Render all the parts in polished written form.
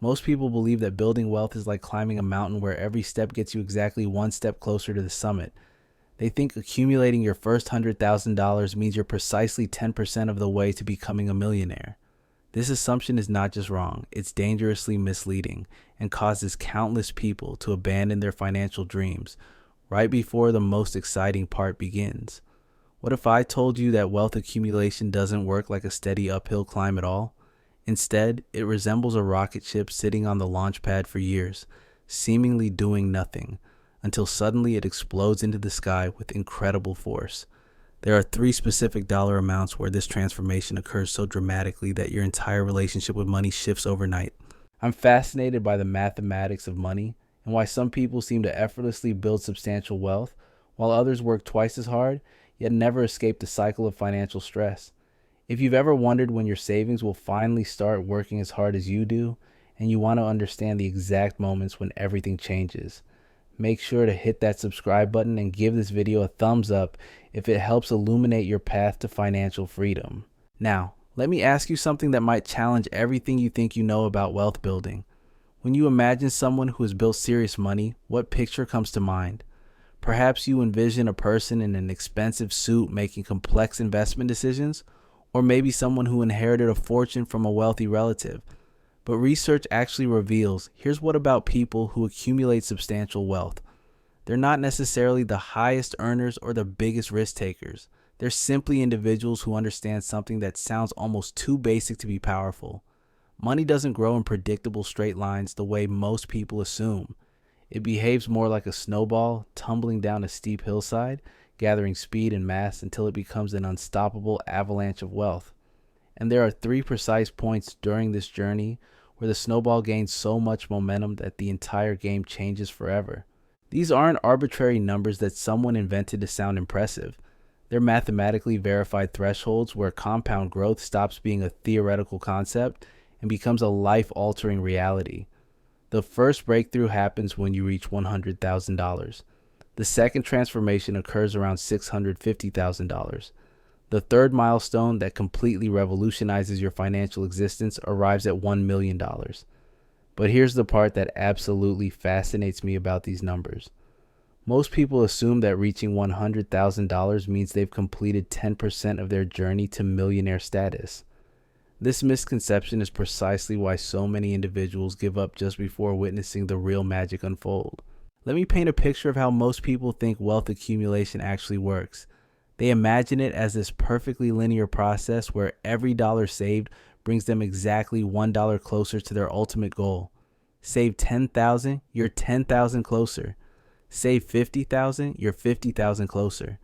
Most people believe that building wealth is like climbing a mountain where every step gets you exactly one step closer to the summit. They think accumulating your first $100,000 means you're precisely 10% of the way to becoming a millionaire. This assumption is not just wrong, it's dangerously misleading and causes countless people to abandon their financial dreams right before the most exciting part begins. What if I told you that wealth accumulation doesn't work like a steady uphill climb at all? Instead, it resembles a rocket ship sitting on the launch pad for years, seemingly doing nothing, until suddenly it explodes into the sky with incredible force. There are three specific dollar amounts where this transformation occurs so dramatically that your entire relationship with money shifts overnight. I'm fascinated by the mathematics of money and why some people seem to effortlessly build substantial wealth, while others work twice as hard, yet never escape the cycle of financial stress. If you've ever wondered when your savings will finally start working as hard as you do, and you want to understand the exact moments when everything changes, make sure to hit that subscribe button and give this video a thumbs up if it helps illuminate your path to financial freedom. Now, let me ask you something that might challenge everything you think you know about wealth building. When you imagine someone who has built serious money, what picture comes to mind? Perhaps you envision a person in an expensive suit making complex investment decisions, or maybe someone who inherited a fortune from a wealthy relative. But research actually reveals, here's what about people who accumulate substantial wealth. They're not necessarily the highest earners or the biggest risk takers. They're simply individuals who understand something that sounds almost too basic to be powerful. Money doesn't grow in predictable straight lines the way most people assume. It behaves more like a snowball tumbling down a steep hillside, gathering speed and mass until it becomes an unstoppable avalanche of wealth. And there are three precise points during this journey where the snowball gains so much momentum that the entire game changes forever. These aren't arbitrary numbers that someone invented to sound impressive. They're mathematically verified thresholds where compound growth stops being a theoretical concept and becomes a life-altering reality. The first breakthrough happens when you reach $100,000. The second transformation occurs around $650,000. The third milestone that completely revolutionizes your financial existence arrives at $1 million. But here's the part that absolutely fascinates me about these numbers. Most people assume that reaching $100,000 means they've completed 10% of their journey to millionaire status. This misconception is precisely why so many individuals give up just before witnessing the real magic unfold. Let me paint a picture of how most people think wealth accumulation actually works. They imagine it as this perfectly linear process where every dollar saved brings them exactly $1 closer to their ultimate goal. Save 10,000, you're 10,000 closer. Save 50,000, you're 50,000 closer.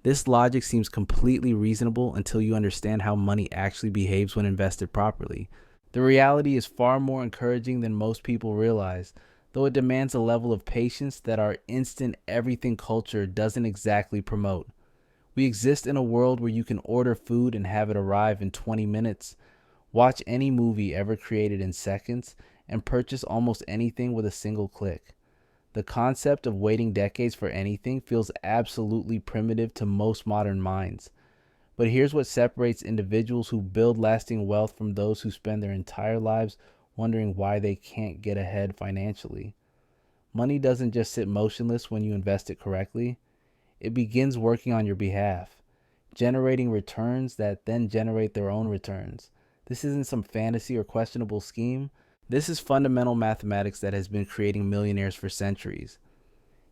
This logic seems completely reasonable until you understand how money actually behaves when invested properly. The reality is far more encouraging than most people realize, though it demands a level of patience that our instant everything culture doesn't exactly promote. We exist in a world where you can order food and have it arrive in 20 minutes, watch any movie ever created in seconds, and purchase almost anything with a single click. The concept of waiting decades for anything feels absolutely primitive to most modern minds. But here's what separates individuals who build lasting wealth from those who spend their entire lives wondering why they can't get ahead financially. Money doesn't just sit motionless when you invest it correctly. It begins working on your behalf, generating returns that then generate their own returns. This isn't some fantasy or questionable scheme. This is fundamental mathematics that has been creating millionaires for centuries.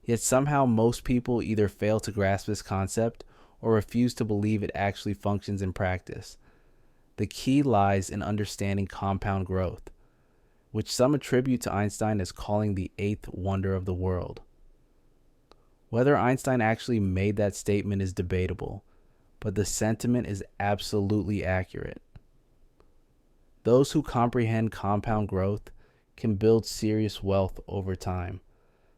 Yet somehow most people either fail to grasp this concept or refuse to believe it actually functions in practice. The key lies in understanding compound growth, which some attribute to Einstein as calling the eighth wonder of the world. Whether Einstein actually made that statement is debatable, but the sentiment is absolutely accurate. Those who comprehend compound growth can build serious wealth over time.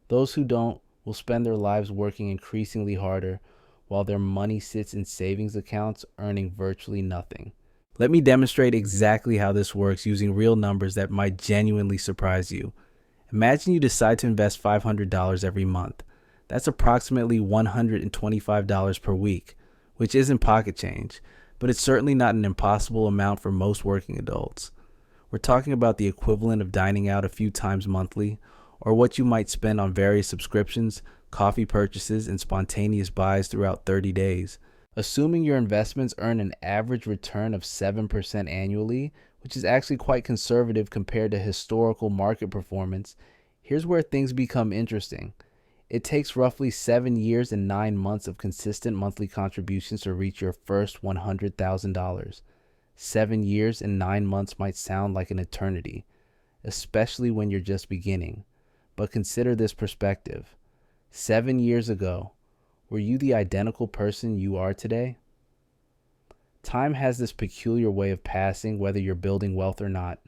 Those who don't will spend their lives working increasingly harder while their money sits in savings accounts earning virtually nothing. Let me demonstrate exactly how this works using real numbers that might genuinely surprise you. Imagine you decide to invest $500 every month. That's approximately $125 per week, which isn't pocket change, but it's certainly not an impossible amount for most working adults. We're talking about the equivalent of dining out a few times monthly, or what you might spend on various subscriptions, coffee purchases, and spontaneous buys throughout 30 days. Assuming your investments earn an average return of 7% annually, which is actually quite conservative compared to historical market performance, here's where things become interesting. It takes roughly 7 years and 9 months of consistent monthly contributions to reach your first $100,000. 7 years and 9 months might sound like an eternity, especially when you're just beginning. But consider this perspective. 7 years ago, were you the identical person you are today? Time has this peculiar way of passing whether you're building wealth or not.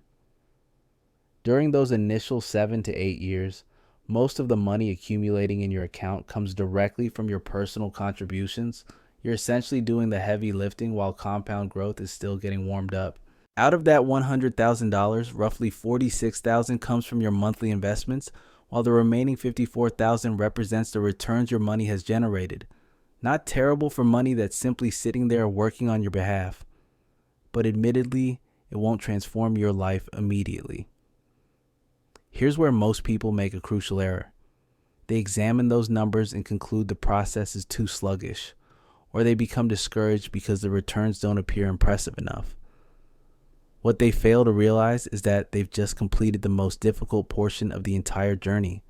During those initial 7 to 8 years, most of the money accumulating in your account comes directly from your personal contributions. You're essentially doing the heavy lifting while compound growth is still getting warmed up. Out of that $100,000, roughly $46,000 comes from your monthly investments, while the remaining $54,000 represents the returns your money has generated. Not terrible for money that's simply sitting there working on your behalf, but admittedly, it won't transform your life immediately. Here's where most people make a crucial error. They examine those numbers and conclude the process is too sluggish, or they become discouraged because the returns don't appear impressive enough. What they fail to realize is that they've just completed the most difficult portion of the entire journey.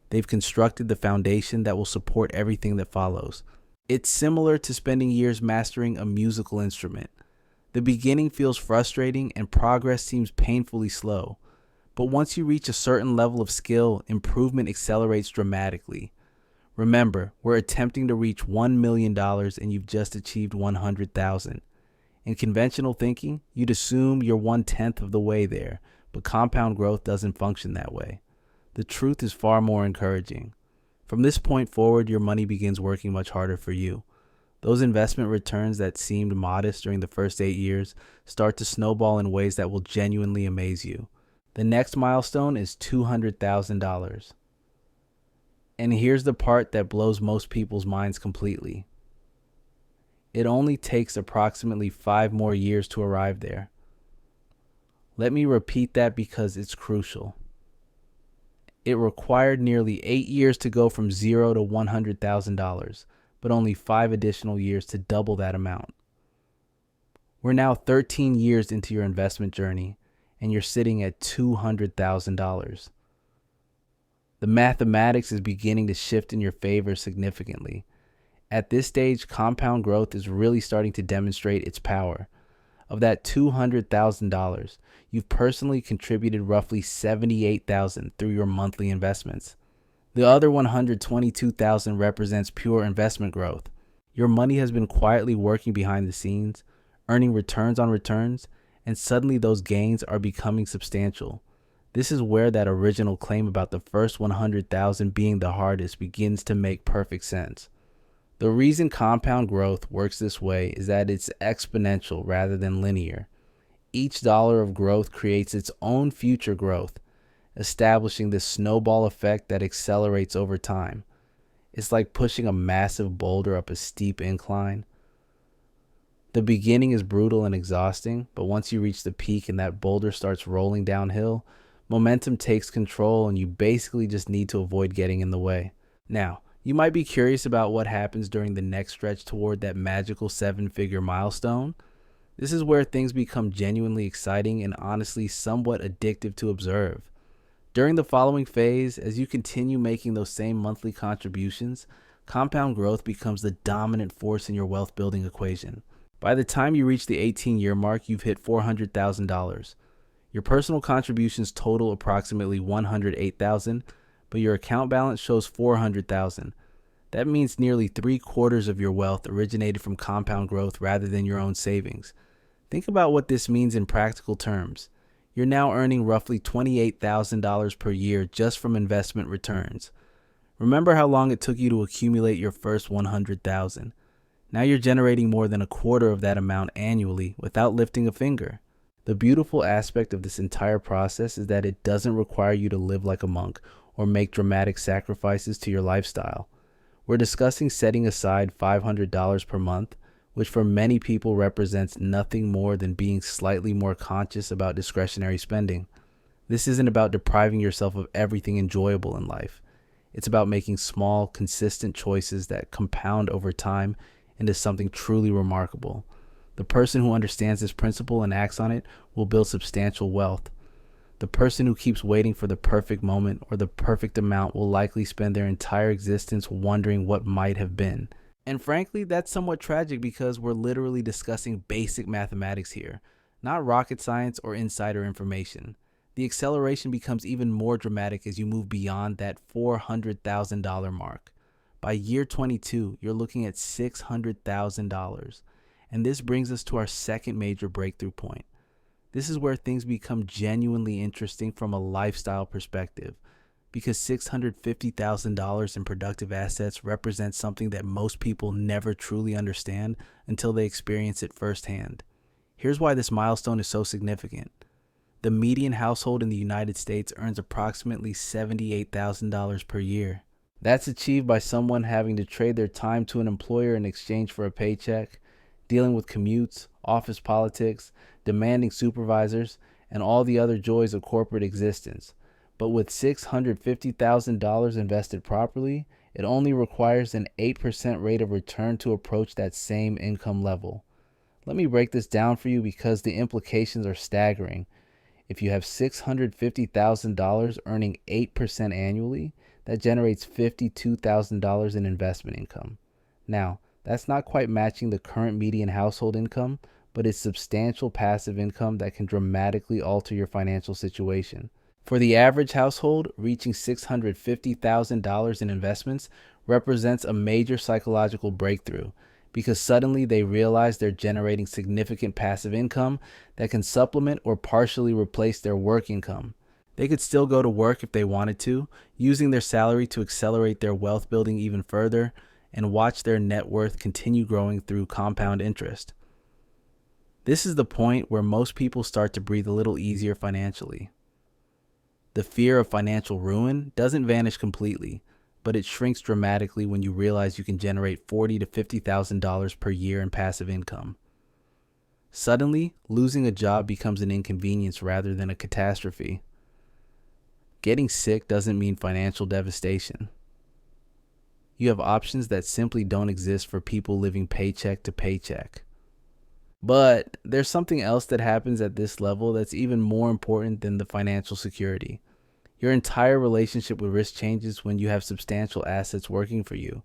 They've constructed the foundation that will support everything that follows. It's similar to spending years mastering a musical instrument. The beginning feels frustrating and progress seems painfully slow. But once you reach a certain level of skill, improvement accelerates dramatically. Remember, we're attempting to reach $1 million and you've just achieved $100,000. In conventional thinking, you'd assume you're 1/10 of the way there, but compound growth doesn't function that way. The truth is far more encouraging. From this point forward, your money begins working much harder for you. Those investment returns that seemed modest during the first 8 years start to snowball in ways that will genuinely amaze you. The next milestone is $200,000. And here's the part that blows most people's minds completely. It only takes approximately 5 more years to arrive there. Let me repeat that because it's crucial. It required nearly 8 years to go from $0 to $100,000, but only 5 additional years to double that amount. We're now 13 years into your investment journey, and you're sitting at $200,000. The mathematics is beginning to shift in your favor significantly. At this stage, compound growth is really starting to demonstrate its power. Of that $200,000, you've personally contributed roughly $78,000 through your monthly investments. The other $122,000 represents pure investment growth. Your money has been quietly working behind the scenes, earning returns on returns, and suddenly those gains are becoming substantial. This is where that original claim about the first $100,000 being the hardest begins to make perfect sense. The reason compound growth works this way is that it's exponential rather than linear. Each dollar of growth creates its own future growth, establishing this snowball effect that accelerates over time. It's like pushing a massive boulder up a steep incline. The beginning is brutal and exhausting, but once you reach the peak and that boulder starts rolling downhill, momentum takes control and you basically just need to avoid getting in the way. Now, you might be curious about what happens during the next stretch toward that magical 7-figure milestone. This is where things become genuinely exciting and honestly somewhat addictive to observe. During the following phase, as you continue making those same monthly contributions, compound growth becomes the dominant force in your wealth building equation. By the time you reach the 18-year mark, you've hit $400,000. Your personal contributions total approximately $108,000, but your account balance shows $400,000. That means nearly 3/4 of your wealth originated from compound growth rather than your own savings. Think about what this means in practical terms. You're now earning roughly $28,000 per year just from investment returns. Remember how long it took you to accumulate your first $100,000. Now you're generating more than 1/4 of that amount annually without lifting a finger. The beautiful aspect of this entire process is that it doesn't require you to live like a monk or make dramatic sacrifices to your lifestyle. We're discussing setting aside $500 per month, which for many people represents nothing more than being slightly more conscious about discretionary spending. This isn't about depriving yourself of everything enjoyable in life. It's about making small, consistent choices that compound over time into something truly remarkable. The person who understands this principle and acts on it will build substantial wealth. The person who keeps waiting for the perfect moment or the perfect amount will likely spend their entire existence wondering what might have been. And frankly, that's somewhat tragic because we're literally discussing basic mathematics here, not rocket science or insider information. The acceleration becomes even more dramatic as you move beyond that $400,000 mark. By year 22, you're looking at $600,000. And this brings us to our second major breakthrough point. This is where things become genuinely interesting from a lifestyle perspective, because $650,000 in productive assets represents something that most people never truly understand until they experience it firsthand. Here's why this milestone is so significant. The median household in the United States earns approximately $78,000 per year. That's achieved by someone having to trade their time to an employer in exchange for a paycheck, dealing with commutes, office politics, demanding supervisors, and all the other joys of corporate existence. But with $650,000 invested properly, it only requires an 8% rate of return to approach that same income level. Let me break this down for you because the implications are staggering. If you have $650,000 earning 8% annually, that generates $52,000 in investment income. Now, that's not quite matching the current median household income, but it's substantial passive income that can dramatically alter your financial situation. For the average household, reaching $650,000 in investments represents a major psychological breakthrough because suddenly they realize they're generating significant passive income that can supplement or partially replace their work income. They could still go to work if they wanted to, using their salary to accelerate their wealth building even further and watch their net worth continue growing through compound interest. This is the point where most people start to breathe a little easier financially. The fear of financial ruin doesn't vanish completely, but it shrinks dramatically when you realize you can generate $40,000 to $50,000 per year in passive income. Suddenly, losing a job becomes an inconvenience rather than a catastrophe. Getting sick doesn't mean financial devastation. You have options that simply don't exist for people living paycheck to paycheck. But there's something else that happens at this level that's even more important than the financial security. Your entire relationship with risk changes when you have substantial assets working for you.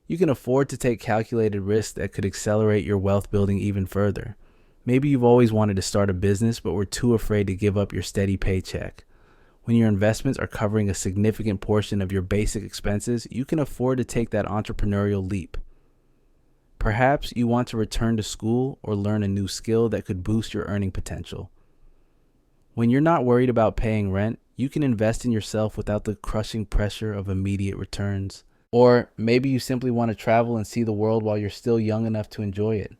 You can afford to take calculated risks that could accelerate your wealth building even further. Maybe you've always wanted to start a business but were too afraid to give up your steady paycheck. When your investments are covering a significant portion of your basic expenses, you can afford to take that entrepreneurial leap. Perhaps you want to return to school or learn a new skill that could boost your earning potential. When you're not worried about paying rent, you can invest in yourself without the crushing pressure of immediate returns. Or maybe you simply want to travel and see the world while you're still young enough to enjoy it.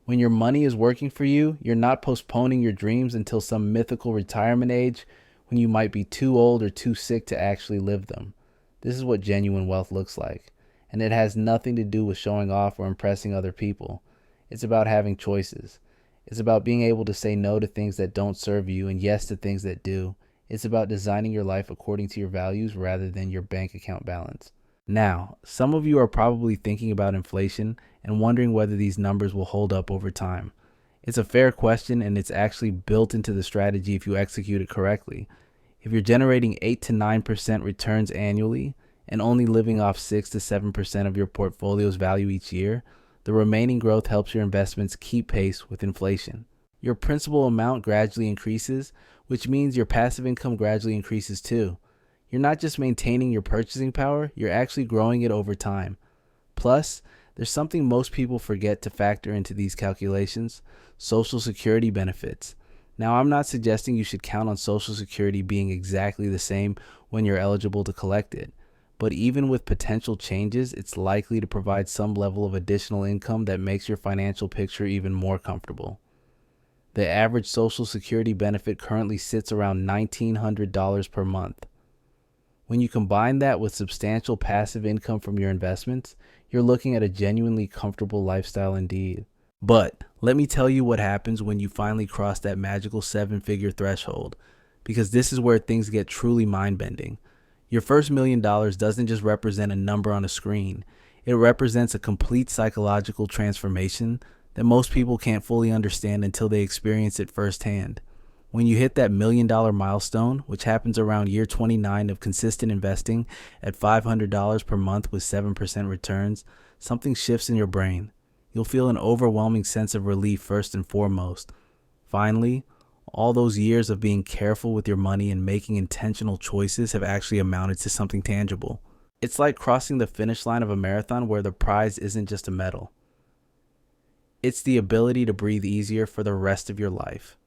When your money is working for you, you're not postponing your dreams until some mythical retirement age when you might be too old or too sick to actually live them. This is what genuine wealth looks like. And it has nothing to do with showing off or impressing other people. It's about having choices. It's about being able to say no to things that don't serve you and yes to things that do. It's about designing your life according to your values rather than your bank account balance. Now, some of you are probably thinking about inflation and wondering whether these numbers will hold up over time. It's a fair question, and it's actually built into the strategy if you execute it correctly. If you're generating 8 to 9% returns annually and only living off 6 to 7% of your portfolio's value each year, the remaining growth helps your investments keep pace with inflation. Your principal amount gradually increases, which means your passive income gradually increases too. You're not just maintaining your purchasing power, you're actually growing it over time. Plus, there's something most people forget to factor into these calculations: Social Security benefits. Now, I'm not suggesting you should count on Social Security being exactly the same when you're eligible to collect it, but even with potential changes, it's likely to provide some level of additional income that makes your financial picture even more comfortable. The average Social Security benefit currently sits around $1,900 per month. When you combine that with substantial passive income from your investments, you're looking at a genuinely comfortable lifestyle indeed. But let me tell you what happens when you finally cross that magical 7-figure threshold, because this is where things get truly mind-bending. Your first $1 million doesn't just represent a number on a screen. It represents a complete psychological transformation that most people can't fully understand until they experience it firsthand. When you hit that $1 million milestone, which happens around year 29 of consistent investing at $500 per month with 7% returns, something shifts in your brain. You'll feel an overwhelming sense of relief first and foremost. Finally, all those years of being careful with your money and making intentional choices have actually amounted to something tangible. It's like crossing the finish line of a marathon where the prize isn't just a medal. It's the ability to breathe easier for the rest of your life.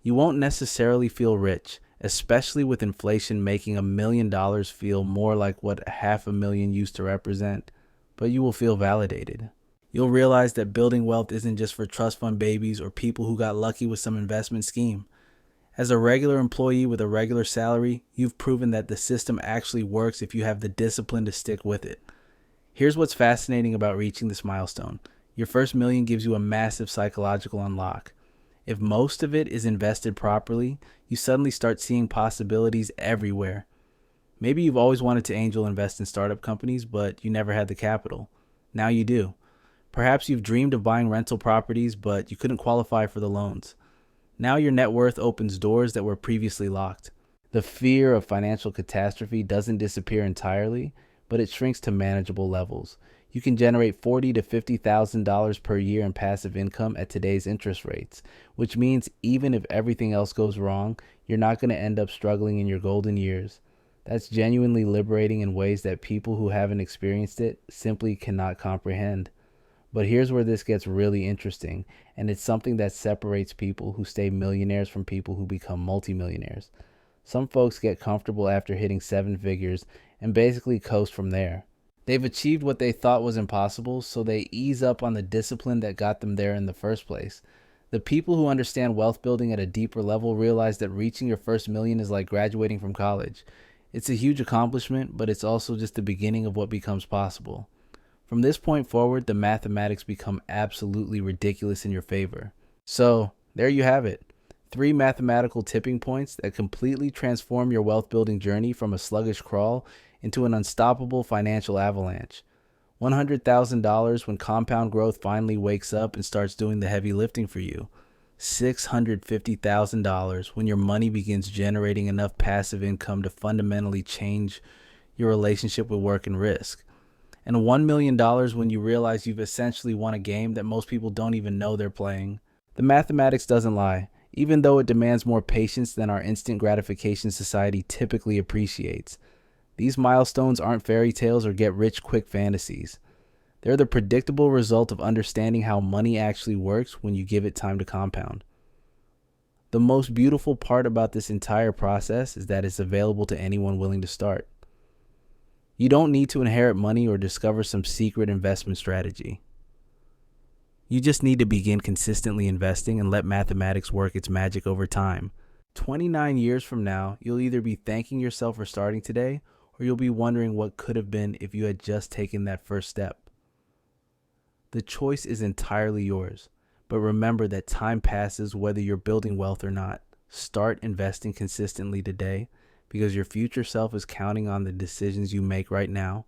You won't necessarily feel rich, especially with inflation making $1 million feel more like what $500,000 used to represent, but you will feel validated. You'll realize that building wealth isn't just for trust fund babies or people who got lucky with some investment scheme. As a regular employee with a regular salary, you've proven that the system actually works if you have the discipline to stick with it. Here's what's fascinating about reaching this milestone. Your first million gives you a massive psychological unlock. If most of it is invested properly, you suddenly start seeing possibilities everywhere. Maybe you've always wanted to angel invest in startup companies, but you never had the capital. Now you do. Perhaps you've dreamed of buying rental properties, but you couldn't qualify for the loans. Now your net worth opens doors that were previously locked. The fear of financial catastrophe doesn't disappear entirely, but it shrinks to manageable levels. You can generate $40,000 to $50,000 per year in passive income at today's interest rates, which means even if everything else goes wrong, you're not going to end up struggling in your golden years. That's genuinely liberating in ways that people who haven't experienced it simply cannot comprehend. But here's where this gets really interesting, and it's something that separates people who stay millionaires from people who become multimillionaires. Some folks get comfortable after hitting 7 figures and basically coast from there. They've achieved what they thought was impossible, so they ease up on the discipline that got them there in the first place. The people who understand wealth building at a deeper level realize that reaching your first million is like graduating from college. It's a huge accomplishment, but it's also just the beginning of what becomes possible. From this point forward, the mathematics become absolutely ridiculous in your favor. So, there you have it. 3 mathematical tipping points that completely transform your wealth building journey from a sluggish crawl into an unstoppable financial avalanche. $100,000 when compound growth finally wakes up and starts doing the heavy lifting for you. $650,000 when your money begins generating enough passive income to fundamentally change your relationship with work and risk. And $1 million when you realize you've essentially won a game that most people don't even know they're playing. The mathematics doesn't lie, even though it demands more patience than our instant gratification society typically appreciates. These milestones aren't fairy tales or get-rich-quick fantasies. They're the predictable result of understanding how money actually works when you give it time to compound. The most beautiful part about this entire process is that it's available to anyone willing to start. You don't need to inherit money or discover some secret investment strategy. You just need to begin consistently investing and let mathematics work its magic over time. 29 years from now, you'll either be thanking yourself for starting today, or you'll be wondering what could have been if you had just taken that first step. The choice is entirely yours, but remember that time passes whether you're building wealth or not. Start investing consistently today, because your future self is counting on the decisions you make right now